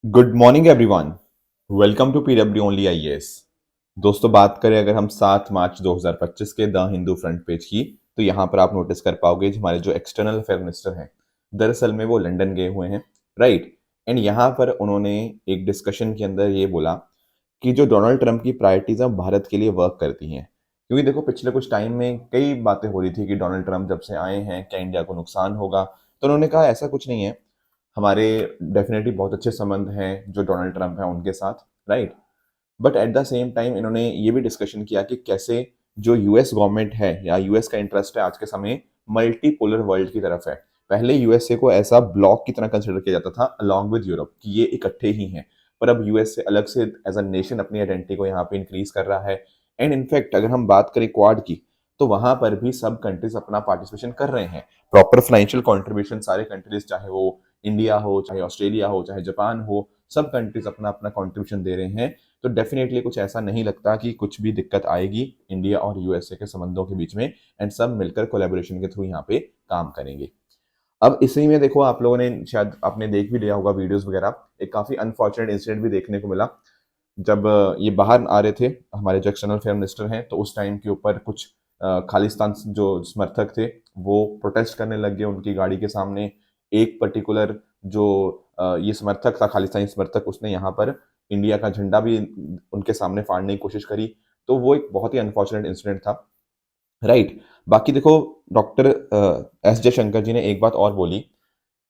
Good morning everyone. Welcome to PW only IAS. दोस्तों, बात करें अगर हम 7 मार्च 2025 के द हिंदू फ्रंट पेज की, तो यहाँ पर आप नोटिस कर पाओगे हमारे जो एक्सटर्नल अफेयर मिनिस्टर हैं, दरअसल में वो लंदन गए हुए हैं, राइट। एंड यहाँ पर उन्होंने एक डिस्कशन के अंदर ये बोला कि जो डोनाल्ड ट्रंप की प्रायोरिटीज हैं भारत के लिए वर्क करती हैं। क्योंकि देखो, पिछले कुछ टाइम में कई बातें हो रही थी कि डोनाल्ड ट्रंप जब से आए हैं क्या इंडिया को नुकसान होगा। तो उन्होंने कहा ऐसा कुछ नहीं है, हमारे डेफिनेटली बहुत अच्छे संबंध हैं जो डोनाल्ड ट्रंप हैं उनके साथ, right. But at the same time इन्होंने ये भी डिस्कशन किया कि कैसे जो यूएस गवर्नमेंट है या यूएस का इंटरेस्ट है आज के समय मल्टीपोलर वर्ल्ड की तरफ है। पहले यूएसए को ऐसा ब्लॉक की तरह कंसिडर किया जाता था अलॉन्ग विद यूरोप कि ये इकट्ठे ही हैं, पर अब यूएस से अलग से एज अ नेशन अपनी आइडेंटिटी को यहाँ पे इंक्रीज कर रहा है। एंड इनफैक्ट अगर हम बात करें क्वाड की, तो वहां पर भी सब कंट्रीज अपना पार्टिसिपेशन कर रहे हैं। प्रॉपर फाइनेंशियल कॉन्ट्रीब्यूशन सारे कंट्रीज, चाहे वो इंडिया हो, चाहे ऑस्ट्रेलिया हो, चाहे जापान हो, सब कंट्रीज अपना अपना कॉन्ट्रीब्यूशन दे रहे हैं। तो डेफिनेटली कुछ ऐसा नहीं लगता कि कुछ भी दिक्कत आएगी इंडिया और यूएसए के संबंधों के बीच में। एंड सब मिलकर कोलैबोरेशन के थ्रू यहाँ पे काम करेंगे। अब इसी में देखो, आप लोगों ने शायद आपने देख भी लिया होगा वीडियोस वगैरह, एक काफी अनफॉर्चुनेट इंसिडेंट भी देखने को मिला। जब ये बाहर आ रहे थे हमारे जो एक्सटर्नल अफेयर मिनिस्टर हैं, तो उस टाइम के ऊपर कुछ खालिस्तान जो समर्थक थे वो प्रोटेस्ट करने लग गए उनकी गाड़ी के सामने। एक पर्टिकुलर जो ये समर्थक था, खालिस्तानी समर्थक, उसने यहाँ पर इंडिया का झंडा भी उनके सामने फाड़ने की कोशिश करी। तो वो एक बहुत ही अनफॉर्चुनेट इंसिडेंट था, राइट। बाकी देखो, डॉक्टर एस जयशंकर जी ने एक बात और बोली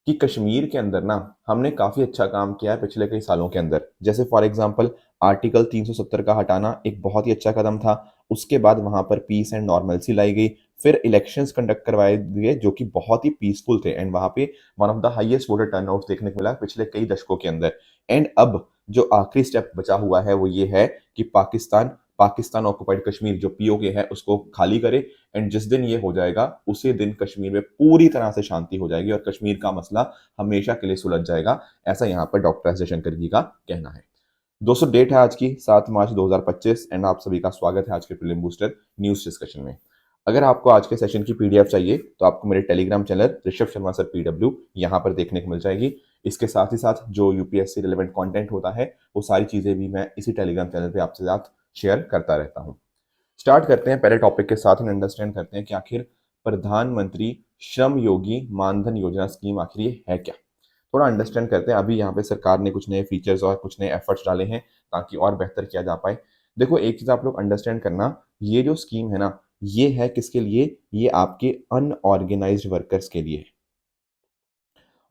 कि कश्मीर के अंदर ना हमने काफी अच्छा काम किया है पिछले कई सालों के अंदर। जैसे फॉर एग्जांपल आर्टिकल 370 का हटाना एक बहुत ही अच्छा कदम था। उसके बाद वहां पर पीस एंड नॉर्मलसी लाई गई। फिर इलेक्शंस कंडक्ट करवाए गए जो कि बहुत ही पीसफुल थे, एंड वहां पे one of the highest voter turnout देखने को मिला पिछले कई दशकों के अंदर। एंड अब जो आखिरी स्टेप बचा हुआ है वो ये है कि पाकिस्तान पाकिस्तान ऑक्युपाइड कश्मीर जो पीओके है उसको खाली करे। एंड जिस दिन ये हो जाएगा उसी दिन कश्मीर में पूरी तरह से शांति हो जाएगी और कश्मीर का मसला हमेशा के लिए सुलझ जाएगा। ऐसा यहाँ पर डॉक्टर एस जयशंकर जी का कहना है। दोस्तों, डेट है आज की 7 मार्च 2025 एंड आप सभी का स्वागत है आज के प्रीलिम बूस्टर न्यूज डिस्कशन में। अगर आपको आज के सेशन की पीडीएफ चाहिए तो आपको मेरे Telegram channel Rishabh Sharma sir PW यहाँ पर देखने को मिल जाएगी। इसके साथ ही साथ जो यूपीएससी रिलेवेंट कंटेंट होता है वो सारी चीजें भी मैं इसी टेलीग्राम चैनल पे आपसे साथ शेयर करता रहता हूँ। स्टार्ट करते हैं पहले टॉपिक के साथ एंड अंडरस्टैंड करते हैं कि आखिर प्रधानमंत्री श्रम योगी मानधन योजना स्कीम आखिर ये है क्या। थोड़ा अंडरस्टैंड करते हैं। अभी यहाँ पे सरकार ने कुछ नए फीचर्स और कुछ नए एफर्ट्स डाले हैं ताकि और बेहतर किया जा पाए। देखो, एक चीज आप लोग अंडरस्टैंड करना, ये जो स्कीम है ना, ये है किसके लिए? ये आपके अनऑर्गेनाइज्ड वर्कर्स के लिए है।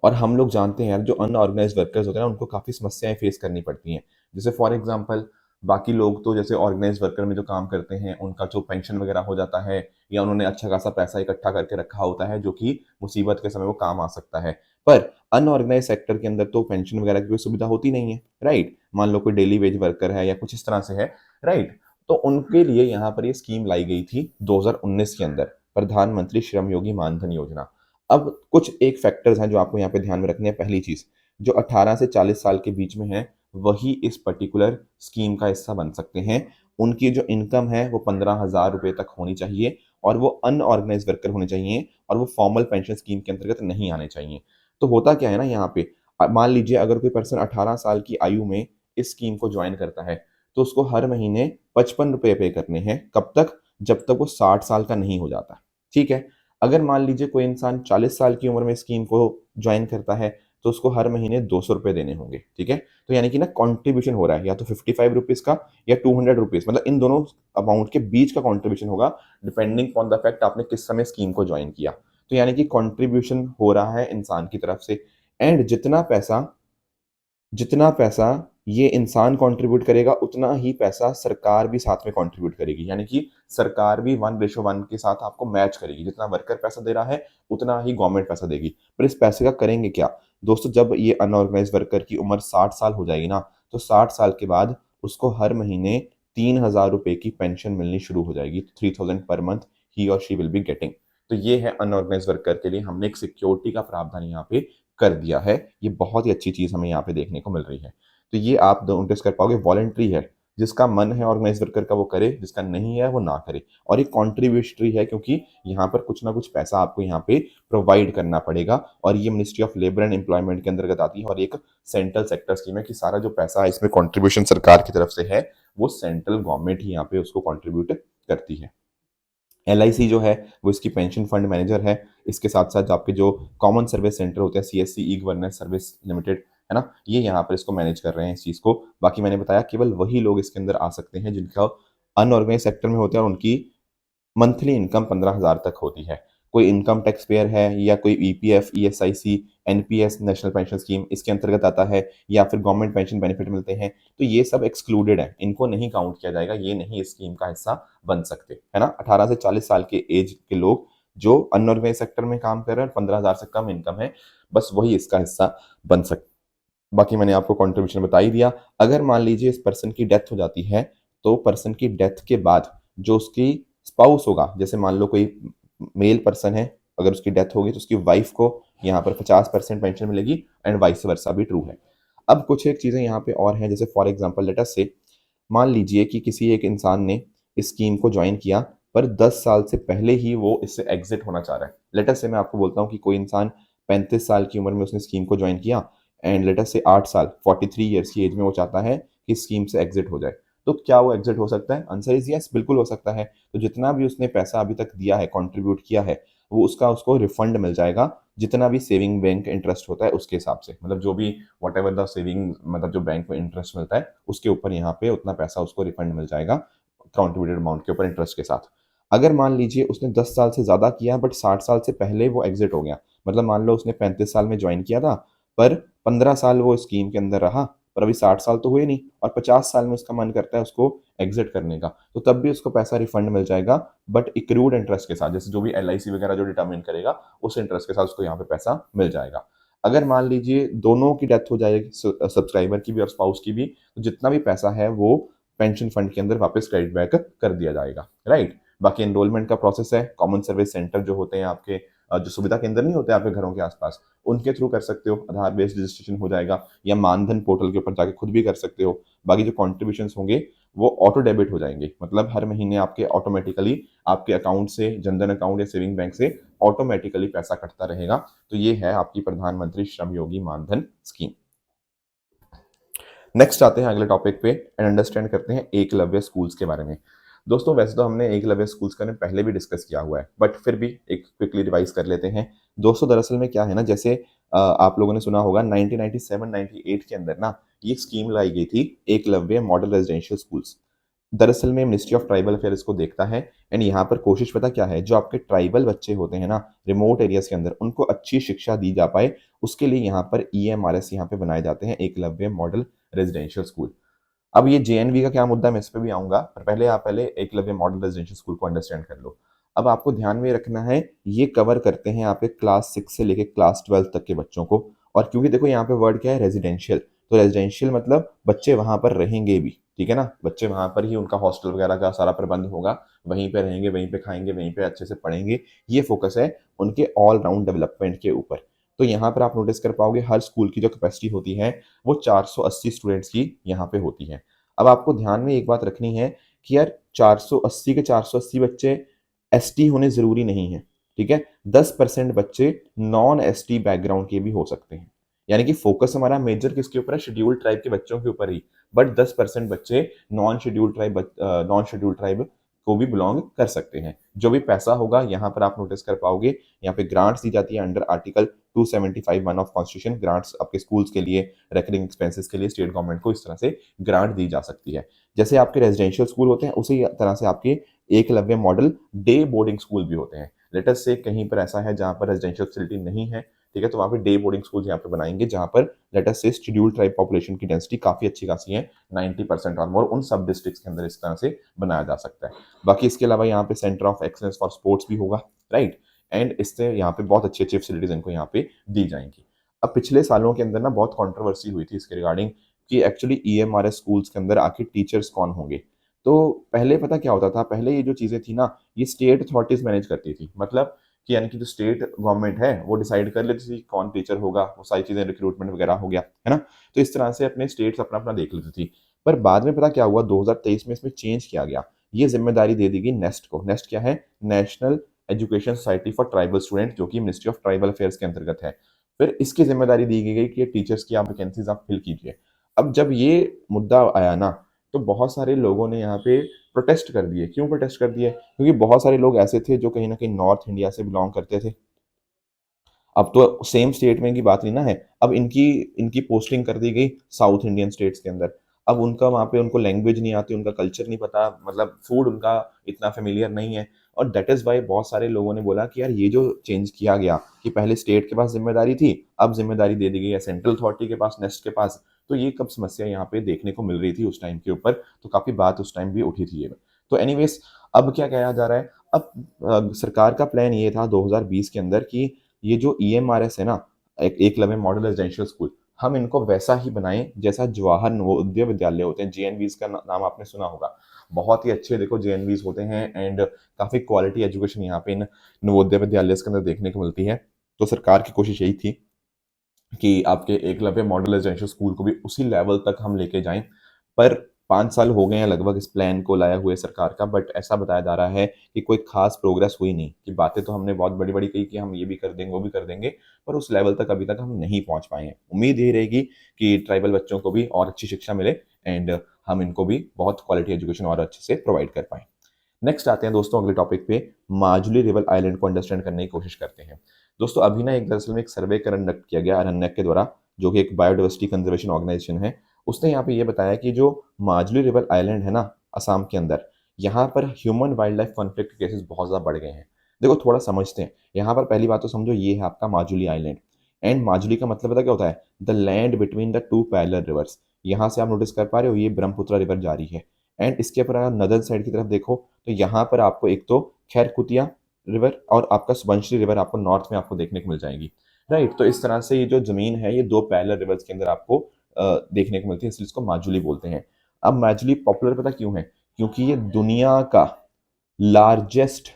और हम लोग जानते हैं यार, जो अनऑर्गेनाइज्ड वर्कर्स होते हैं ना, उनको काफ़ी समस्याएं फेस करनी पड़ती हैं। जैसे फॉर एग्जांपल, बाकी लोग तो जैसे ऑर्गेनाइज्ड वर्कर में जो काम करते हैं उनका जो पेंशन वगैरह हो जाता है, या उन्होंने अच्छा खासा पैसा इकट्ठा करके रखा होता है जो कि मुसीबत के समय वो काम आ सकता है। पर अनऑर्गेनाइज सेक्टर के अंदर तो पेंशन वगैरह की कोई सुविधा होती नहीं है, राइट। मान लो कोई डेली वेज वर्कर है या कुछ इस तरह से है, राइट। तो उनके लिए यहाँ पर ये स्कीम लाई गई थी 2019 के अंदर, प्रधानमंत्री श्रम योगी मानधन योजना। अब कुछ एक फैक्टर्स हैं जो आपको यहाँ पे ध्यान में रखने हैं। पहली चीज, जो 18 से 40 साल के बीच में है वही इस पर्टिकुलर स्कीम का हिस्सा बन सकते हैं। उनकी जो इनकम है वो 15,000 रुपए तक होनी चाहिए, और वो अनऑर्गेनाइज वर्कर होने चाहिए, और वो फॉर्मल पेंशन स्कीम के अंतर्गत नहीं आने चाहिए। तो होता क्या है ना यहाँ पे, मान लीजिए अगर कोई पर्सन 18 साल की आयु में इस स्कीम को ज्वाइन करता है, तो उसको हर महीने 55 रुपए पे करने हैं। कब तक? जब तक वो 60 साल का नहीं हो जाता, ठीक है। अगर मान लीजिए कोई इंसान 40 साल की उम्र में स्कीम को ज्वाइन करता है, तो उसको हर महीने 200 रुपए देने होंगे, ठीक है। तो यानी कि ना कॉन्ट्रीब्यूशन हो रहा है या तो 55 रुपीज का या 200 रुपीज, मतलब इन दोनों अमाउंट के बीच का कॉन्ट्रीब्यूशन होगा, डिपेंडिंग ऑन द फैक्ट आपने किस समय स्कीम को ज्वाइन किया। तो यानी कि कॉन्ट्रीब्यूशन हो रहा है इंसान की तरफ से। एंड जितना पैसा ये इंसान कंट्रीब्यूट करेगा उतना ही पैसा सरकार भी साथ में कंट्रीब्यूट करेगी। यानी कि सरकार भी 1:1 के साथ आपको मैच करेगी। जितना वर्कर पैसा दे रहा है उतना ही गवर्नमेंट पैसा देगी। पर इस पैसे का करेंगे क्या? दोस्तों, जब ये अनऑर्गेनाइज वर्कर की उम्र 60 साल हो जाएगी ना, तो 60 साल के बाद उसको हर महीने 3,000 रुपए की पेंशन मिलनी शुरू हो जाएगी। 3,000 पर मंथ ही और शी विल बी गेटिंग। तो ये है अनऑर्गेनाइज वर्कर के लिए हमने एक सिक्योरिटी का प्रावधान यहाँ पे कर दिया है। ये बहुत ही अच्छी चीज हमें यहाँ पे देखने को मिल रही है। तो ये आप नोटिस कर पाओगे, वॉलेंट्री है। जिसका मन है ऑर्गेनाइज वर्कर का वो करे, जिसका नहीं है वो ना करे। और ये कॉन्ट्रीब्यूटरी है क्योंकि यहाँ पर कुछ ना कुछ पैसा आपको यहाँ पे प्रोवाइड करना पड़ेगा, और ये ministry of labour and employment के अंतर्गत आती है, और एक सेंट्रल सेक्टर स्कीम है कि सारा जो पैसा है इसमें कॉन्ट्रीब्यूशन सरकार की तरफ से है, वो सेंट्रल गवर्नमेंट ही यहाँ पे उसको कॉन्ट्रीब्यूट करती है। LIC जो है वो इसकी पेंशन फंड मैनेजर है। इसके साथ साथ आपके जो कॉमन सर्विस सेंटर होते हैं, CSC e governance service limited, है ना, ये यहाँ पर इसको मैनेज कर रहे हैं इस चीज़ को। बाकी मैंने बताया केवल वही लोग इसके अंदर आ सकते हैं जिनका अनऑर्गेनाइज सेक्टर में होते हैं और उनकी मंथली इनकम 15,000 तक होती है। कोई इनकम टैक्स पेयर है या कोई EPF, ESIC, NPS national pension scheme इसके अंतर्गत आता है, या फिर गवर्नमेंट पेंशन बेनिफिट मिलते हैं, तो ये सब एक्सक्लूडेड है, इनको नहीं काउंट किया जाएगा, ये नहीं इस स्कीम का हिस्सा बन सकते, है ना। 18 से 40 साल के एज के लोग जो अनऑर्गेनाइज सेक्टर में काम कर रहे हैं, 15,000 से कम इनकम है, बस वही इसका हिस्सा बन सकते। बाकी मैंने आपको कंट्रीब्यूशन बता ही दिया। अगर मान लीजिए इस पर्सन की डेथ हो जाती है, तो पर्सन की डेथ के बाद जो उसकी स्पाउस होगा, जैसे मान लो कोई मेल पर्सन है, अगर उसकी डेथ होगी तो उसकी वाइफ को यहाँ पर 50% पेंशन मिलेगी, एंड वाइस वर्सा भी ट्रू है। अब कुछ एक चीज़ें यहाँ पे और हैं, जैसे फॉर एग्जांपल लेट अस से, मान लीजिए कि किसी एक इंसान ने इस स्कीम को ज्वाइन किया, पर 10 साल से पहले ही वो इससे एग्जिट होना चाह रहा है। लेट अस से मैं आपको बोलता हूँ कि कोई इंसान 35 साल की उम्र में उसने स्कीम को ज्वाइन किया, एंड लेट अस से 8 साल 43 ईयर्स की एज में वो चाहता है कि स्कीम से एग्जिट हो जाए, तो क्या वो एग्जिट हो सकता है? आंसर इज यस, बिल्कुल हो सकता है। तो जितना भी उसने पैसा अभी तक दिया है, कंट्रीब्यूट किया है, वो उसका उसको रिफंड मिल जाएगा, जितना भी सेविंग बैंक इंटरेस्ट होता है उसके हिसाब से, मतलब जो भी वट एवर द सेविंग, मतलब जो बैंक में इंटरेस्ट मिलता है उसके ऊपर यहाँ पे उतना पैसा उसको रिफंड मिल जाएगा, कंट्रीब्यूटेड अमाउंट के ऊपर इंटरेस्ट के साथ। अगर मान लीजिए उसने 10 साल से ज़्यादा किया बट 60 साल से पहले वो एग्जिट हो गया, मतलब मान लो उसने 35 साल में ज्वाइन किया था, पर 15 साल वो स्कीम के अंदर रहा, पर अभी 60 साल तो हुए नहीं, और 50 साल में उसका मन करता है उसको एग्जिट करने का, तो तब भी उसको पैसा रिफंड मिल जाएगा, बट इक्रूड इंटरेस्ट के साथ, जैसे जो भी LIC वगैरह जो डिटरमिन करेगा उस इंटरेस्ट के साथ उसको यहाँ पे पैसा मिल जाएगा। अगर मान लीजिए दोनों की डेथ हो जाएगी, सब्सक्राइबर की भी और स्पाउस की भी, तो जितना भी पैसा है वो पेंशन फंड के अंदर वापस क्रेडिट बैक कर दिया जाएगा, राइट। बाकी एनरोलमेंट का प्रोसेस है, कॉमन सर्विस सेंटर जो होते हैं आपके, जो सुविधा केंद्र नहीं होते आपके घरों के आसपास, उनके थ्रू कर सकते हो, आधार बेस्ड रजिस्ट्रेशन हो जाएगा, या मानधन पोर्टल के ऊपर जाके खुद भी कर सकते हो। बाकी जो कॉन्ट्रीब्यूशन होंगे वो ऑटो डेबिट हो जाएंगे, मतलब हर महीने आपके ऑटोमेटिकली आपके अकाउंट से, जनधन अकाउंट या सेविंग बैंक से ऑटोमेटिकली पैसा कटता रहेगा। तो ये है आपकी प्रधानमंत्री श्रम योगी मानधन स्कीम। नेक्स्ट आते हैं अगले टॉपिक पे एंड अंडरस्टैंड करते हैं एकलव्य स्कूल्स के बारे में। दोस्तों वैसे तो हमने एकलव्य स्कूल्स का पहले भी डिस्कस किया हुआ है, बट फिर भी एक क्विकली रिवाइज कर लेते हैं। दोस्तों दरअसल में क्या है ना, जैसे आप लोगों ने सुना होगा 1997-98 के अंदर ना ये स्कीम लाई गई थी, एकलव्य मॉडल रेजिडेंशियल स्कूल्स। दरअसल में मिनिस्ट्री ऑफ ट्राइबल अफेयर इसको देखता है, एंड यहाँ पर कोशिश पता क्या है, जो आपके ट्राइबल बच्चे होते हैं ना रिमोट एरियाज के अंदर, उनको अच्छी शिक्षा दी जा पाए, उसके लिए यहाँ पर EMRS यहाँ पे बनाए जाते हैं, एकलव्य मॉडल रेजिडेंशियल स्कूल। अब ये JNV का क्या मुद्दा है, मैं इस पे भी आऊंगा, पर पहले आप एकलव्य मॉडल रेजिडेंशियल स्कूल को अंडरस्टैंड कर लो। अब आपको ध्यान में रखना है, ये कवर करते हैं आपके क्लास 6 से लेके क्लास 12 तक के बच्चों को। और क्योंकि देखो यहाँ पे वर्ड क्या है, रेजिडेंशियल, तो रेजिडेंशियल मतलब बच्चे वहां पर रहेंगे भी, ठीक है ना, बच्चे वहां पर ही, उनका हॉस्टल वगैरह का सारा प्रबंध होगा, वहीं पे रहेंगे, वहीं पे खाएंगे, वहीं पे अच्छे से पढ़ेंगे, ये फोकस है उनके ऑल राउंड डेवलपमेंट के ऊपर। तो यहाँ पर आप नोटिस कर पाओगे हर स्कूल की जो कैपेसिटी होती है वो 480 स्टूडेंट्स की यहाँ पे होती है। अब आपको ध्यान में एक बात रखनी है कि यार 480 के 480 बच्चे ST होने जरूरी नहीं है, ठीक है। 10% बच्चे नॉन ST बैकग्राउंड के भी हो सकते हैं, यानी कि फोकस हमारा मेजर किसके ऊपर है, शेड्यूल्ड ट्राइब के बच्चों के ऊपर ही, बट 10% बच्चे नॉन शेड्यूल्ड ट्राइब को भी बिलोंग कर सकते हैं। जो भी पैसा होगा यहाँ पर आप नोटिस कर पाओगे, यहाँ पे ग्रांट्स दी जाती है under article 275(1) of constitution. Grants आपके स्कूल्स के लिए, रेकरिंग एक्सपेंसेस के लिए स्टेट गवर्नमेंट को इस तरह से ग्रांट दी जा सकती है। जैसे आपके रेजिडेंशियल स्कूल होते हैं, उसी तरह से आपके Eklavya model day boarding school भी होते हैं। लेट अस से कहीं पर ऐसा है जहाँ पर रेजिडेंशियल फैसिलिटी नहीं है, ठीक है, तो वहाँ पे डे बोर्डिंग स्कूल यहाँ पे बनाएंगे, जहाँ पर लेट अस से शेड्यूल्ड ट्राइब पॉपुलेशन की डेंसिटी काफी अच्छी खासी है, 90% और मोर, उन सब डिस्ट्रिक्ट्स के अंदर इस तरह से बनाया जा सकता है। बाकी इसके अलावा यहाँ पे centre of excellence for sports भी होगा, राइट, एंड इससे यहाँ पे बहुत अच्छी अच्छी फैसिलिटीज इनको यहाँ पे दी जाएंगी। अब पिछले सालों के अंदर ना बहुत कंट्रोवर्सी हुई थी इसके रिगार्डिंग कि एक्चुअली EMRS स्कूल्स के अंदर आखिर टीचर्स कौन होंगे। तो पहले पता क्या होता था, पहले ये जो चीजें थी ना, ये स्टेट अथॉरिटीज मैनेज करती थी, मतलब कि यानी कि जो स्टेट गवर्नमेंट है वो डिसाइड कर लेती थी कौन टीचर होगा, वो सारी चीजें, रिक्रूटमेंट वगैरह हो गया, है ना। तो इस तरह से अपने स्टेट्स अपना अपना देख लेती थी। पर बाद में पता क्या हुआ, 2023 में इसमें चेंज किया गया, ये जिम्मेदारी दे दी गई नेस्ट को। नेस्ट क्या है? National education society for tribal student, जो कि मिनिस्ट्री ऑफ ट्राइबल अफेयर्स के अंतर्गत है। फिर इसकी जिम्मेदारी दी गई कि टीचर्स की आप वैकेंसीज आप फिल कीजिए। अब जब ये मुद्दा आया ना, तो बहुत सारे लोगों ने यहाँ पे प्रोटेस्ट कर दिए। क्यों प्रोटेस्ट कर दिए? क्योंकि बहुत सारे लोग ऐसे थे जो कहीं ना कहीं नॉर्थ इंडिया से बिलोंग करते थे। अब तो सेम स्टेट में की बात नहीं ना है, अब इनकी इनकी पोस्टिंग कर दी गई साउथ इंडियन स्टेट्स के अंदर। अब उनका वहाँ पे उनको लैंग्वेज नहीं आती, उनका कल्चर नहीं पता, मतलब फूड उनका इतना फेमिलियर नहीं है। और दैट इज वाई बहुत सारे लोगों ने बोला कि यार ये जो चेंज किया गया कि पहले स्टेट के पास जिम्मेदारी थी, अब जिम्मेदारी दे दी गई है सेंट्रल अथॉरिटी के पास, नेस्ट के पास। तो ये कब समस्या यहाँ पे देखने को मिल रही थी उस टाइम के ऊपर, तो काफी बात उस टाइम भी उठी थी ये। तो एनीवेज, अब क्या कहा जा रहा है? अब सरकार का प्लान ये था 2020 के अंदर कि ये जो ईएमआरएस है ना, एकलव्य मॉडल रेजिडेंशियल स्कूल, हम इनको वैसा ही बनाएं जैसा जवाहर नवोदय विद्यालय होते हैं। जेएनवीज का नाम आपने सुना होगा, बहुत ही अच्छे देखो जेएनवीज होते हैं, एंड काफी क्वालिटी एजुकेशन यहाँ पे इन नवोदय विद्यालय के अंदर देखने को मिलती है। तो सरकार की कोशिश यही थी कि आपके एकलव्य मॉडल रेजिडेंशियल स्कूल को भी उसी लेवल तक हम लेके जाएं। पर 5 साल हो गए हैं लगभग इस प्लान को लाया हुए सरकार का, बट ऐसा बताया जा रहा है कि कोई खास प्रोग्रेस हुई नहीं। कि बातें तो हमने बहुत बड़ी बड़ी कही कि हम ये भी कर देंगे वो भी कर देंगे, पर उस लेवल तक अभी तक हम नहीं पहुंच पाए हैं। उम्मीद यही रहेगी कि ट्राइबल बच्चों को भी और अच्छी शिक्षा मिले, एंड हम इनको भी बहुत क्वालिटी एजुकेशन और अच्छे से प्रोवाइड कर पाएं। नेक्स्ट आते हैं दोस्तों अगले टॉपिक पे, माजुली रिवर आइलैंड को अंडरस्टैंड करने की कोशिश करते हैं। दोस्तों अभी ना एक दरअसल में एक सर्वे कंडक्ट किया गया अरण्यक के द्वारा, जो कि एक बायोडाइवर्सिटी कंजर्वेशन ऑर्गेनाइजेशन है। उसने यहाँ पे ये बताया कि जो माजुली रिवर आइलैंड है ना असम के अंदर, यहाँ पर human wild life conflict cases बहुत ज़्यादा बढ़ गए हैं। देखो थोड़ा समझते हैं, यहाँ पर पहली बात तो समझो, ये है आपका माजुली आइलैंड। एंड माजुली का मतलब पता क्या होता है? The land between the two parallel reverse. यहाँ से आप नोटिस कर पा रहे हो, ये ब्रह्मपुत्र रिवर जारी है। एंड इसके ऊपर अगर नदर साइड की तरफ देखो, तो यहाँ पर आपको एक तो खैरकुटिया रिवर और आपका सुबनश्री रिवर आपको नॉर्थ में आपको देखने को मिल जाएगी। राइट, तो इस तरह से ये जो जमीन है ये दो पैरेलल रिवर्स के अंदर आपको देखने को मिलती है, इसलिए इसको माजुली बोलते हैं। अब माजुली पॉपुलर पता क्यों है? क्योंकि ये दुनिया का लार्जेस्ट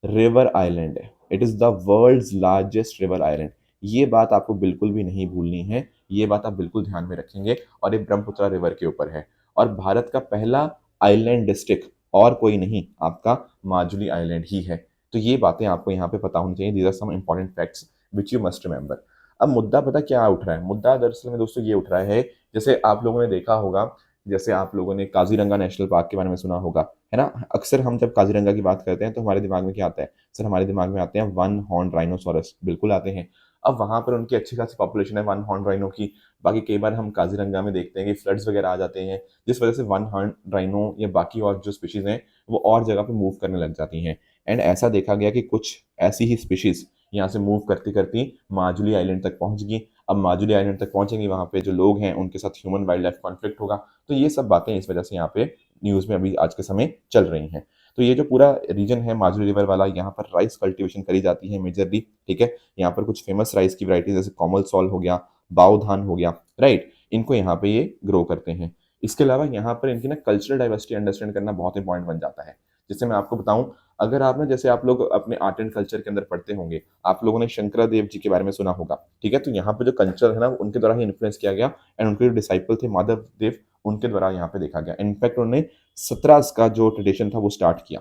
रिवर आइलैंड है। It is the world's largest river island. ये बात आपको बिल्कुल भी नहीं भूलनी है, ये बात आप बिल्कुल ध्यान में रखेंगे। और ये ब्रह्मपुत्र रिवर के ऊपर है। और भारत का पहला आइलैंड डिस्ट्रिक्ट और कोई नहीं, आपका माजुली आइलैंड ही है। तो ये बातें आपको यहाँ पे पता होनी चाहिए। These are some important facts which you must remember. अब मुद्दा पता क्या उठ रहा है? मुद्दा दरअसल में दोस्तों ये उठ रहा है, जैसे आप लोगों ने देखा होगा, जैसे आप लोगों ने काजीरंगा नेशनल पार्क के बारे में सुना होगा, है ना? अक्सर हम जब काजीरंगा की बात करते हैं तो हमारे दिमाग में क्या आता है? सर हमारे दिमाग में आते हैं वन हॉर्न राइनोसोरस, बिल्कुल आते हैं। अब वहां पर उनकी अच्छी खासी पॉपुलेशन है वन हॉर्न राइनो की। बाकी कई बार हम काजीरंगा में देखते हैं कि फ्लड्स वगैरह आ जाते हैं, जिस वजह से वन हॉर्न राइनो या बाकी और जो स्पीशीज हैं वो और जगह पे मूव करने लग जाती हैं। एंड ऐसा देखा गया कि कुछ ऐसी ही स्पीशीज यहाँ से मूव करती करती माजुली आइलैंड तक पहुंच गई। अब माजुली आइलैंड तक पहुंचेंगी, वहां पे जो लोग हैं उनके साथ ह्यूमन वाइल्ड लाइफ कॉन्फ्लिक्ट होगा। तो ये सब बातें इस वजह से यहाँ पे न्यूज में अभी आज के समय चल रही हैं। तो ये जो पूरा रीजन है माजुली रिवर वाला, यहाँ पर राइस कल्टीवेशन करी जाती है मेजरली। ठीक है, यहाँ पर कुछ फेमस राइस की वैरायटी जैसे कोमल सॉल हो गया, बाओ धान हो गया, राइट, इनको यहाँ पे ये ग्रो करते हैं। इसके अलावा यहाँ पर इनकी ना कल्चरल डाइवर्सिटी अंडरस्टैंड करना बहुत इंपॉर्टेंट बन जाता है। जैसे मैं आपको बताऊं, अगर आप ना, जैसे आप लोग अपने आर्ट एंड कल्चर के अंदर पढ़ते होंगे, आप लोगों ने शंकरादेव जी के बारे में सुना होगा। ठीक है, तो यहाँ पे जो कल्चर है ना उनके द्वारा ही इन्फ्लुएंस किया गया। एंड उनके जो डिसाइपल थे माधव देव, उनके द्वारा यहाँ पे देखा गया। इनफैक्ट उन्होंने 17 का जो ट्रेडिशन था वो स्टार्ट किया।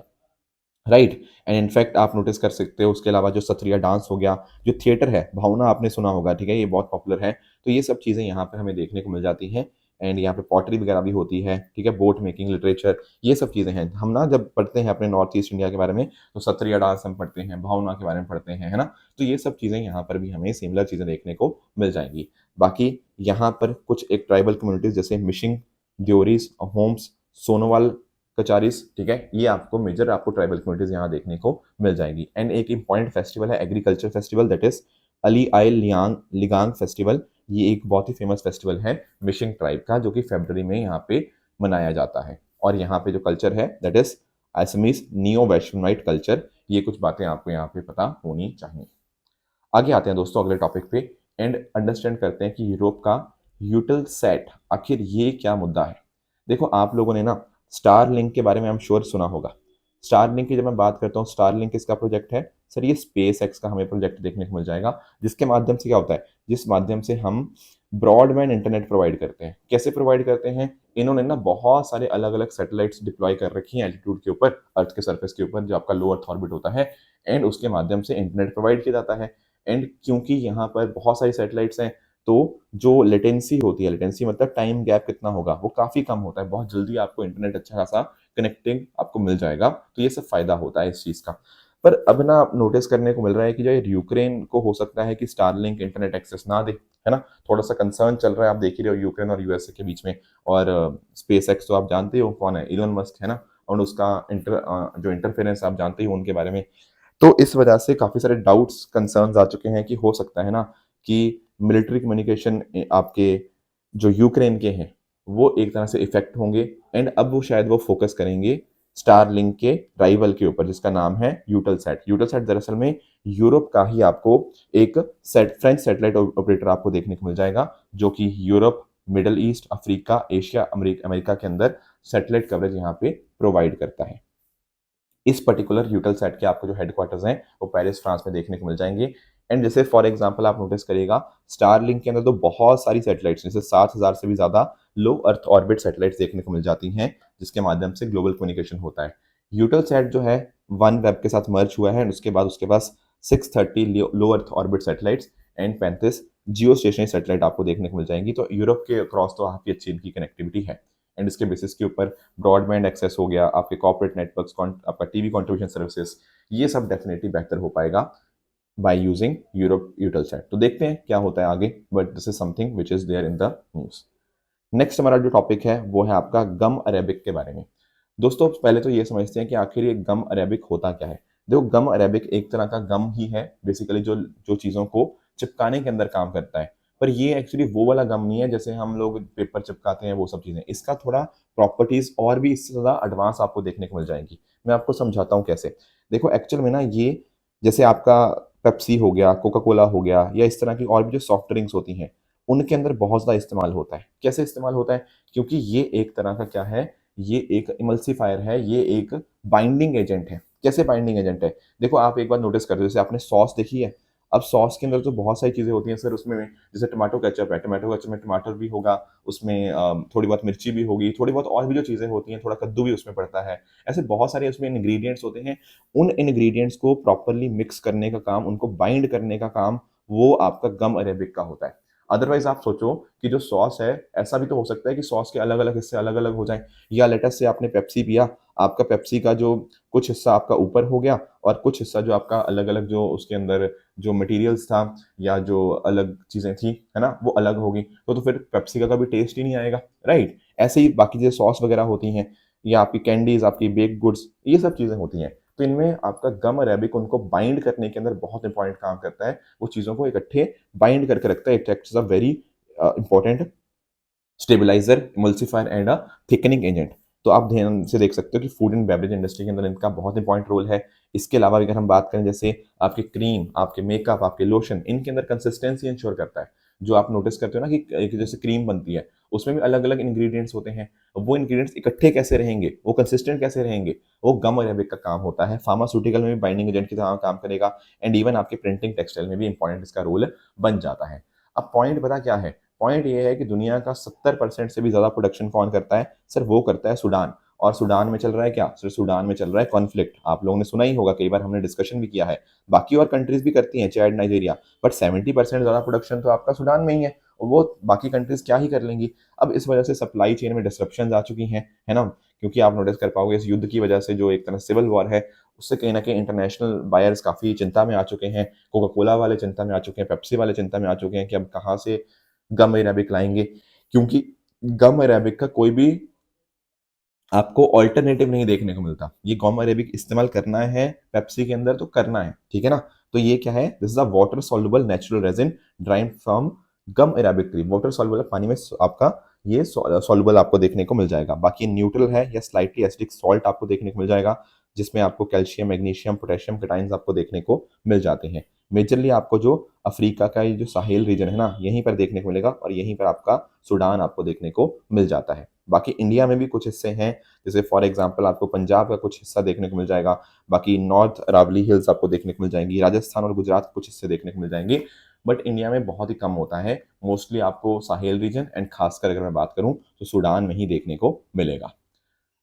राइट, एंड इनफैक्ट आप नोटिस कर सकते हो उसके अलावा जो सत्रिया डांस हो गया, जो थिएटर है भावना आपने सुना होगा, ठीक है, ये बहुत पॉपुलर है। तो ये सब चीज़ें यहाँ पर हमें देखने को मिल जाती हैं। एंड यहाँ पे पॉटरी वगैरह भी होती है। ठीक है, बोट मेकिंग, लिटरेचर, ये सब चीज़ें हैं। हम ना जब पढ़ते हैं अपने नॉर्थ ईस्ट इंडिया के बारे में, तो सत्रिया डांस हम पढ़ते हैं, भावना के बारे में पढ़ते हैं, है ना? तो ये सब चीज़ें यहाँ पर भी हमें सिमिलर चीज़ें देखने को मिल जाएंगी। बाकी यहाँ पर कुछ एक ट्राइबल कम्युनिटीज जैसे मिशिंग, द्योरीज, होम्स, सोनोवाल, कचारीस, ठीक है, ये आपको मेजर आपको ट्राइबल कम्युनिटीज यहाँ देखने को मिल जाएगी। एंड एक इंपॉर्टेंट फेस्टिवल है agriculture festival, that is Ali I Liang Ligang festival. ये एक बहुत ही फेमस फेस्टिवल है मिशिंग ट्राइब का, जो कि फरवरी में यहाँ पे मनाया जाता है। और यहाँ पे जो कल्चर है that is Assamese neo Vaishnavite culture. ये कुछ बातें आपको यहाँ पे पता होनी चाहिए। आगे आते हैं दोस्तों अगले टॉपिक पे, एंड अंडरस्टैंड करते हैं कि यूरोप का यूटिल सेट आखिर ये क्या मुद्दा है। देखो आप लोगों ने ना स्टार लिंक के बारे में हम श्योर सुना होगा। स्टार लिंक की जब मैं बात करता हूँ, स्टार लिंक किसका प्रोजेक्ट है? सर ये स्पेस एक्स का हमें प्रोजेक्ट देखने को मिल जाएगा, जिसके माध्यम से क्या होता है, जिस माध्यम से हम ब्रॉडबैंड इंटरनेट प्रोवाइड करते हैं। कैसे प्रोवाइड करते हैं? इन्होंने ना बहुत सारे अलग अलग सैटेलाइट्स डिप्लॉय कर रखी हैं एल्टीट्यूड के ऊपर, अर्थ के सरफेस के ऊपर, जो आपका लो अर्थ ऑर्बिट होता है, एंड उसके माध्यम से इंटरनेट प्रोवाइड किया जाता है। एंड क्योंकि यहाँ पर बहुत सारी सैटेलाइट्स हैं, तो जो लेटेंसी होती है, लेटेंसी मतलब टाइम गैप कितना होगा, वो काफ़ी कम होता है। बहुत जल्दी आपको इंटरनेट अच्छा खासा कनेक्टिंग आपको मिल जाएगा। तो ये सब फायदा होता है इस चीज़ का। पर अब ना नोटिस करने को मिल रहा है कि जो यूक्रेन को हो सकता है कि स्टारलिंक इंटरनेट एक्सेस ना दे, है ना? थोड़ा सा कंसर्न चल रहा है, आप देख ही रहे हो यूक्रेन और यूएसए के बीच में। और स्पेस एक्स तो आप जानते हो कौन है, इलोन मस्क, है ना? और उसका जो इंटरफेरेंस आप जानते हो उनके बारे में। तो इस वजह से काफ़ी सारे डाउट्स, कंसर्न्स आ चुके हैं कि हो सकता है ना कि मिलिट्री कम्युनिकेशन आपके जो यूक्रेन के हैं, वो एक तरह से इफ़ेक्ट होंगे। एंड अब वो शायद वो फोकस करेंगे स्टारलिंक के राइवल के ऊपर, जिसका नाम है यूटलसैट। यूटलसैट दरअसल में यूरोप का ही आपको एक फ्रेंच सैटेलाइट ऑपरेटर आपको देखने को मिल जाएगा, जो कि Europe, middle east, Africa, Asia, America के अंदर सैटेलाइट कवरेज यहाँ पे प्रोवाइड करता है। इस पर्टिकुलर यूटलसैट के आपको जो हेडक्वार्टर्स हैं वो पेरिस, फ्रांस में देखने को मिल जाएंगे। एंड जैसे फॉर एग्जांपल आप नोटिस करिएगा, स्टारलिंक के अंदर तो बहुत सारी सैटेलाइट्स, जैसे 7,000 से भी ज़्यादा लो अर्थ ऑर्बिट सैटेलाइट्स देखने को मिल जाती हैं, जिसके माध्यम से ग्लोबल कम्युनिकेशन होता है। यूटलसैट जो है वन वेब के साथ मर्ज हुआ है, एंड उसके बाद उसके पास 630 low earth orbit satellites and 35 geostationary satellite आपको देखने को मिल जाएंगी। तो यूरोप के क्रॉस तो काफ़ी अच्छी इनकी कनेक्टिविटी है। एंड इसके बेसिस के ऊपर ब्रॉडबैंड एक्सेस हो गया, आपके कॉर्पोरेट नेटवर्क्स, आपका टीवी कंट्रीब्यूशन सर्विसेज, ये सब डेफिनेटली बेहतर हो पाएगा बाय यूजिंग यूरोप यूटलसैट। तो देखते हैं क्या होता है आगे, but this is something which is there in the news. Next हमारा जो टॉपिक है वो है आपका गम अरेबिक के बारे में। दोस्तों पहले तो ये समझते हैं कि आखिर ये गम अरेबिक होता क्या है। देखो, गम अरेबिक एक तरह का गम ही है बेसिकली, जो जो चीज़ों को चिपकाने के अंदर काम करता है। पर ये एक्चुअली वो वाला गम नहीं है जैसे हम लोग पेपर चिपकाते हैं, वो सब चीज़ें। इसका थोड़ा प्रॉपर्टीज और भी इससे ज़्यादा एडवांस आपको देखने को मिल जाएंगी। मैं आपको समझाता हूँ कैसे। देखो एक्चुअल में ना ये, जैसे आपका पेप्सी हो गया, कोका कोला हो गया, या इस तरह की और भी जो सॉफ्ट ड्रिंक्स होती हैं, उनके अंदर बहुत ज़्यादा इस्तेमाल होता है। कैसे इस्तेमाल होता है? क्योंकि ये एक तरह का क्या है, ये एक इमल्सिफायर है, ये एक बाइंडिंग एजेंट है। कैसे बाइंडिंग एजेंट है? देखो आप एक बार नोटिस करते हो, जैसे आपने सॉस देखी है। अब सॉस के अंदर तो बहुत सारी चीज़ें होती हैं सर उसमें, जैसे टमाटो केचप है, टमाटो केचप में टमाटर भी होगा, उसमें थोड़ी बहुत मिर्ची भी होगी, थोड़ी बहुत और भी जो चीज़ें होती हैं, थोड़ा कद्दू भी उसमें पड़ता है। ऐसे बहुत सारे उसमें इंग्रेडिएंट्स होते हैं। उन इंग्रेडिएंट्स को प्रॉपर्ली मिक्स करने का काम, उनको बाइंड करने का काम, वो आपका गम अरेबिक का होता है। अदरवाइज आप सोचो कि जो सॉस है, ऐसा भी तो हो सकता है कि सॉस के अलग अलग हिस्से अलग अलग हो जाएं, या लेट अस से आपने पेप्सी पिया, आपका पेप्सी का जो कुछ हिस्सा आपका ऊपर हो गया, और कुछ हिस्सा जो आपका अलग अलग जो उसके अंदर जो मटेरियल्स था या जो अलग चीज़ें थी, है ना, वो अलग होगी। तो फिर पेप्सी का कभी टेस्ट ही नहीं आएगा, राइट? ऐसे ही बाकी जो सॉस वगैरह होती हैं, या आपकी कैंडीज, आपकी बेक गुड्स, ये सब चीज़ें होती हैं। तो इनमें आपका गम अरेबिक उनको बाइंड करने के अंदर बहुत इंपॉर्टेंट काम करता है। वो चीज़ों को इकट्ठे बाइंड करके रखता है। It acts a very important stabiliser, emulsifier and a thickening agent. तो आप ध्यान से देख सकते हो कि फूड एंड बेवरेज इंडस्ट्री के अंदर इनका बहुत इंपॉर्टेंट रोल है। इसके अलावा अगर हम बात करें, जैसे आपके क्रीम, आपके मेकअप, आपके लोशन, इनके अंदर कंसिस्टेंसी इंश्योर करता है। जो आप नोटिस करते हो ना कि एक जैसे क्रीम बनती है, उसमें भी अलग अलग इंग्रेडिएंट्स होते हैं। वो इंग्रेडिएंट्स इकट्ठे कैसे रहेंगे, वो कंसिस्टेंट कैसे रहेंगे, वो गम अरेबिक का काम होता है। फार्मास्यूटिकल में भी बाइंडिंग एजेंट की तरह काम करेगा, एंड इवन आपके प्रिंटिंग टेक्सटाइल में भी इंपॉर्टेंट इसका रोल बन जाता है। अब पॉइंट पता क्या है? पॉइंट ये है कि दुनिया का 70% से भी ज़्यादा प्रोडक्शन कौन करता है? सर वो करता है सूडान। और सूडान में चल रहा है क्या? सर सूडान में चल रहा है कॉन्फ्लिक्ट। आप लोगों ने सुना ही होगा, कई बार हमने डिस्कशन भी किया है। बाकी और कंट्रीज भी करती हैं, चैड, नाइजीरिया, बट 70% ज़्यादा प्रोडक्शन तो आपका सूडान में ही है, और वो बाकी कंट्रीज क्या ही कर लेंगी। अब इस वजह से सप्लाई चेन में डिस्ट्रप्शन आ चुकी हैं, है ना? क्योंकि आप नोटिस कर पाओगे इस युद्ध की वजह से, जो एक तरह सिविल वॉर है, उससे कहीं ना कहीं इंटरनेशनल बायर्स काफ़ी चिंता में आ चुके हैं। कोका कोला वाले चिंता में आ चुके हैं, पेप्सी वाले चिंता में आ चुके हैं कि अब कहाँ से गम अरेबिक लाएंगे, क्योंकि गम अरेबिक का कोई भी आपको ऑल्टरनेटिव नहीं देखने को मिलता। ये गम अरेबिक इस्तेमाल करना है पेप्सी के अंदर तो करना है, ठीक है ना? तो ये क्या है? This is a water soluble natural resin derived from gum arabic tree. Water soluble पानी में आपका ये सॉल्युबल आपको देखने को मिल जाएगा। बाकी न्यूट्रल है या स्लाइटली एसिडिक सॉल्ट आपको देखने को मिल जाएगा, जिसमें आपको कैल्शियम, मैग्नीशियम, पोटेशियम कैटाइंस आपको देखने को मिल जाते हैं। मेजरली आपको जो अफ्रीका का ये जो साहेल रीजन है ना, यहीं पर देखने को मिलेगा, और यहीं पर आपका सूडान आपको देखने को मिल जाता है। बाकी इंडिया में भी कुछ हिस्से हैं, जैसे फॉर एग्जांपल आपको पंजाब का कुछ हिस्सा देखने को मिल जाएगा। बाकी नॉर्थ अरावली हिल्स आपको देखने को मिल जाएंगी, राजस्थान और गुजरात के कुछ हिस्से देखने को मिल जाएंगे। बट इंडिया में बहुत ही कम होता है। मोस्टली आपको साहेल रीजन एंड खासकर अगर मैं बात करूं तो सूडान में ही देखने को मिलेगा।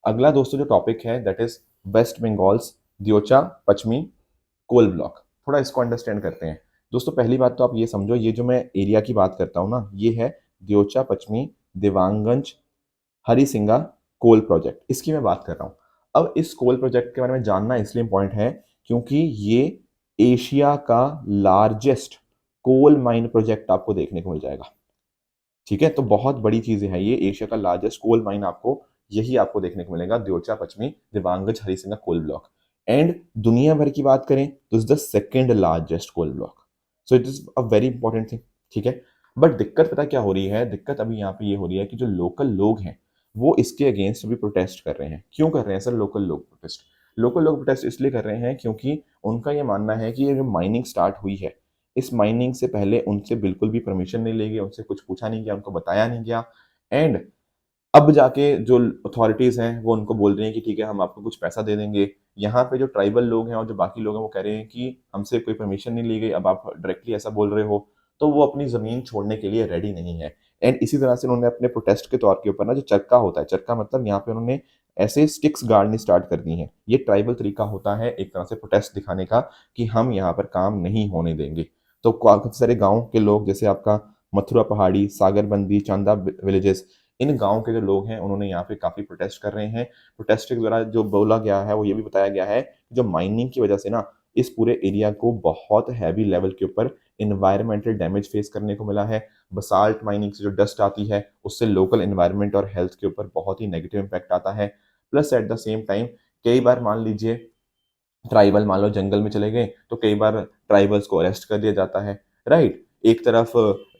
अगला दोस्तों जो टॉपिक है दैट इज वेस्ट बंगाल्स दियोचा पश्चिमी कोल ब्लॉक। थोड़ा इसको अंडरस्टैंड करते हैं। दोस्तों पहली बात तो आप ये समझो, ये जो मैं एरिया की बात करता हूँ ना, ये है दियोचा पश्चिमी दिवांगंज हरिसिंगा कोल प्रोजेक्ट, इसकी मैं बात कर रहा हूँ। अब इस कोल प्रोजेक्ट के बारे में जानना इसलिए इंपॉर्टेंट है क्योंकि ये एशिया का लार्जेस्ट कोल माइन प्रोजेक्ट आपको देखने को मिल जाएगा। ठीक है, तो बहुत बड़ी चीज है ये, एशिया का लार्जेस्ट कोल माइन आपको यही आपको देखने को मिलेगा, द्योचा पश्चिमी दिवांगज हरिसिंगा कोल ब्लॉक। एंड दुनिया भर की बात करें तो is the second largest coal block. So it is a very important thing. ठीक है, बट दिक्कत पता क्या हो रही है, दिक्कत अभी यहाँ पे ये हो रही है कि जो लोकल लोग हैं वो इसके अगेंस्ट अभी प्रोटेस्ट कर रहे हैं। क्यों कर रहे हैं सर लोकल लोग प्रोटेस्ट? लोकल लोग प्रोटेस्ट इसलिए कर रहे हैं क्योंकि उनका ये मानना है कि ये जो माइनिंग स्टार्ट हुई है, इस माइनिंग से पहले उनसे बिल्कुल भी परमिशन नहीं ली गई, उनसे कुछ पूछा नहीं गया, उनको बताया नहीं गया। एंड अब जाके जो अथॉरिटीज हैं वो उनको बोल रही हैं कि ठीक है हम आपको कुछ पैसा दे देंगे। यहाँ पे जो ट्राइबल लोग हैं और जो बाकी लोग हैं वो कह रहे हैं कि हमसे कोई परमिशन नहीं ली गई, अब आप डायरेक्टली ऐसा बोल रहे हो, तो वो अपनी जमीन छोड़ने के लिए रेडी नहीं है। एंड इसी तरह से उन्होंने अपने प्रोटेस्ट के तौर के ऊपर ना जो चरखा होता है, चरखा मतलब यहाँ पे उन्होंने ऐसे स्टिक्स गाड़नी स्टार्ट कर दी हैं। ये ट्राइबल तरीका होता है एक तरह से प्रोटेस्ट दिखाने का कि हम यहाँ पर काम नहीं होने देंगे। तो काफी सारे गाँव के लोग जैसे आपका मथुरा पहाड़ी, सागरबंदी, चांदा विलेजेस, इन गांव के जो लोग हैं उन्होंने यहाँ पे काफी प्रोटेस्ट कर रहे हैं। प्रोटेस्ट के द्वारा जो बोला गया है वो ये भी बताया गया है कि जो माइनिंग की वजह से ना इस पूरे एरिया को बहुत हैवी लेवल के ऊपर इन्वायरमेंटल डैमेज फेस करने को मिला है। बसाल्ट माइनिंग से जो डस्ट आती है उससे लोकल इन्वायरमेंट और हेल्थ के ऊपर बहुत ही नेगेटिव इम्पैक्ट आता है। Plus at the same time कई बार मान लीजिए ट्राइबल मान लो जंगल में चले गए तो कई बार ट्राइबल्स को अरेस्ट कर दिया जाता है। राइट, एक तरफ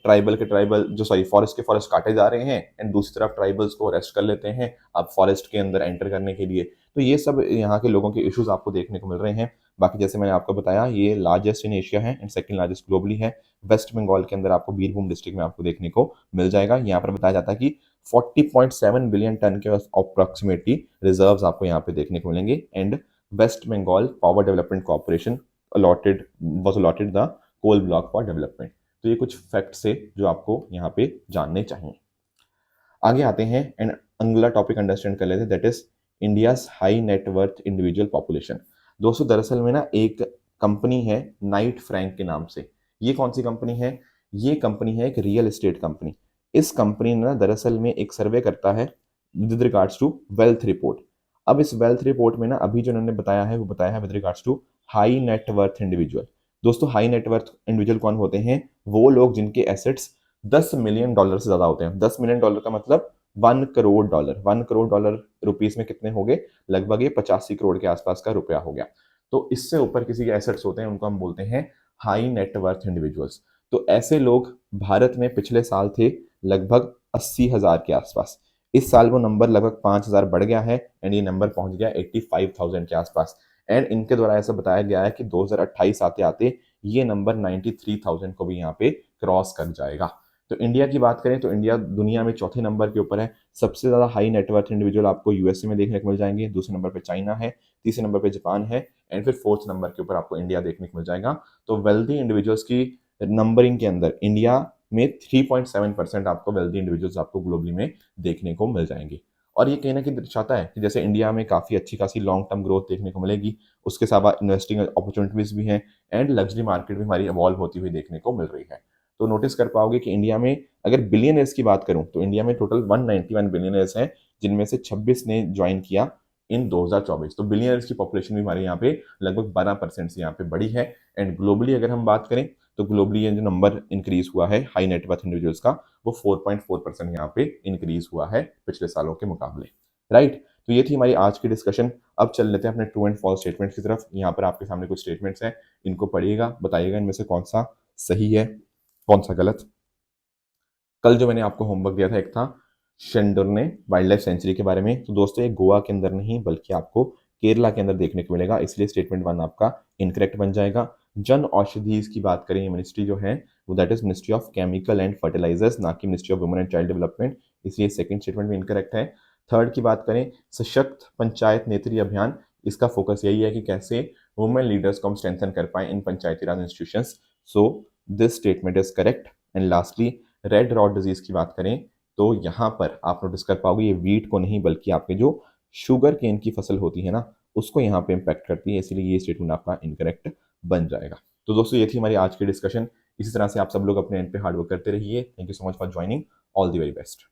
ट्राइबल जो सॉरी फॉरेस्ट के फॉरेस्ट काटे जा रहे हैं एंड दूसरी तरफ ट्राइबल्स को अरेस्ट कर लेते हैं अब फॉरेस्ट के अंदर एंटर करने के लिए। तो ये सब यहाँ के लोगों के इश्यूज आपको देखने को मिल रहे हैं। बाकी जैसे मैंने आपको बताया ये लार्जेस्ट इन एशिया है एंड सेकंड लार्जेस्ट ग्लोबली है। वेस्ट बंगाल के अंदर आपको बीरभूम डिस्ट्रिक्ट में आपको देखने को मिल जाएगा। यहाँ पर बताया जाता है कि 40.7 बिलियन टन के अप्रोक्सीमेटली रिजर्व्स आपको यहाँ पे देखने को मिलेंगे। And West Bengal Power Development Corporation was allotted the coal block for development। तो ये कुछ फैक्ट्स है जो आपको यहाँ पे जानने चाहिए। आगे आते हैं एंड अगला टॉपिक अंडरस्टैंड कर लेते हैं that is India's high net worth individual population. दोस्तों दरअसल में ना एक कंपनी है नाइट फ्रैंक के नाम से। ये कौन सी कंपनी है? ये कंपनी है एक रियल एस्टेट कंपनी। इस कंपनी ने ना दरअसल में एक सर्वे करता है with regards to wealth report. अब इस वेल्थ रिपोर्ट में ना अभी जो उन्होंने बताया है वो बताया है with regards to high net worth individual. दोस्तों हाई नेटवर्थ इंडिविजुअल कौन होते हैं? वो लोग जिनके एसेट्स 10 मिलियन डॉलर से ज्यादा होते हैं। 10 मिलियन डॉलर का मतलब 1 crore dollar. 1 crore dollar rupees में कितने हो गए? लगभग ये 85 करोड़ के आसपास का रुपया हो गया। तो इससे ऊपर किसी के एसेट्स होते हैं उनको हम बोलते हैं हाई नेटवर्थ इंडिविजुअल्स। तो ऐसे लोग भारत में पिछले साल थे लगभग 80,000 के आसपास। इस साल वो नंबर लगभग 5,000 बढ़ गया है एंड ये नंबर पहुंच गया 85,000 के आसपास। एंड इनके द्वारा ऐसा बताया गया है कि 2028 आते आते ये नंबर 93,000 को भी यहाँ पे क्रॉस कर जाएगा। तो इंडिया की बात करें तो इंडिया दुनिया में चौथे नंबर के ऊपर है। सबसे ज्यादा हाई नेटवर्थ इंडिविजुअल आपको यूएसए में देखने को मिल जाएंगे, दूसरे नंबर पे चाइना है, तीसरे नंबर पे जापान है एंड फिर फोर्थ नंबर के ऊपर आपको इंडिया देखने को मिल जाएगा। तो वेल्दी इंडिविजुअल्स की नंबरिंग के अंदर इंडिया में 3.7% आपको वेल्दी इंडिविजुअल्स आपको ग्लोबली में देखने को मिल जाएंगे। और ये कहीं ना कहीं दर्शाता है कि जैसे इंडिया में काफी अच्छी खासी लॉन्ग टर्म ग्रोथ देखने को मिलेगी, उसके साथ इन्वेस्टिंग अपॉर्चुनिटीज भी हैं एंड लग्जरी मार्केट भी हमारी इवॉल्व होती हुई देखने को मिल रही है। तो नोटिस कर पाओगे कि इंडिया में अगर बिलियनर्स की बात करूं तो इंडिया में टोटल 191 बिलियनर्स हैं जिनमें से 26 ने ज्वाइन किया इन 2024। तो बिलियनर्स की पॉपुलेशन भी हमारे यहाँ पे लगभग 12% से यहाँ पे बढ़ी है। एंड ग्लोबली अगर हम बात करें तो ग्लोबली ये जो नंबर इंक्रीज हुआ है हाई नेटवर्थ इंडिविजुअल्स का वो 4.4% यहाँ पे इंक्रीज हुआ है पिछले सालों के मुकाबले। राइट, तो ये थी हमारी आज की डिस्कशन। अब चल लेते हैं अपने ट्रू एंड फॉल्स स्टेटमेंट्स की तरफ। यहाँ पर आपके सामने कुछ स्टेटमेंट्स हैं, इनको पढ़िएगा, बताइएगा इनमें से कौन सा सही है कौन सा गलत। कल जो मैंने आपको होमवर्क दिया था एक था शेंडुरने वाइल्ड लाइफ सेंचुरी के बारे में। तो दोस्तों ये गोवा के अंदर नहीं बल्कि आपको केरला के अंदर देखने को मिलेगा, इसलिए स्टेटमेंट 1 आपका इनकरेक्ट बन जाएगा। जन औषधि की बात करें, मिनिस्ट्री जो है वो that is ministry of chemical and fertilisers, ना कि ministry of women and child development, इसलिए सेकंड स्टेटमेंट भी इनकरेक्ट है। थर्ड की बात करें सशक्त पंचायत नेत्री अभियान, इसका फोकस यही है कि कैसे वुमेन लीडर्स को हम स्ट्रेंथन कर पाए इन Panchayati Raj institutions. So this statement is correct. And lastly red rot disease की बात करें तो यहाँ पर आप नोटिस कर पाओगे ये वीट को नहीं बल्कि आपके जो शुगर केन की फसल होती है ना उसको यहाँ पे इम्पैक्ट करती है, इसीलिए ये स्टेटमेंट आपका इनकरेक्ट बन जाएगा। तो दोस्तों ये थी हमारी आज की डिस्कशन। इसी तरह से आप सब लोग अपने एंड पे हार्डवर्क करते रहिए। Thank you so much for joining. All the very best.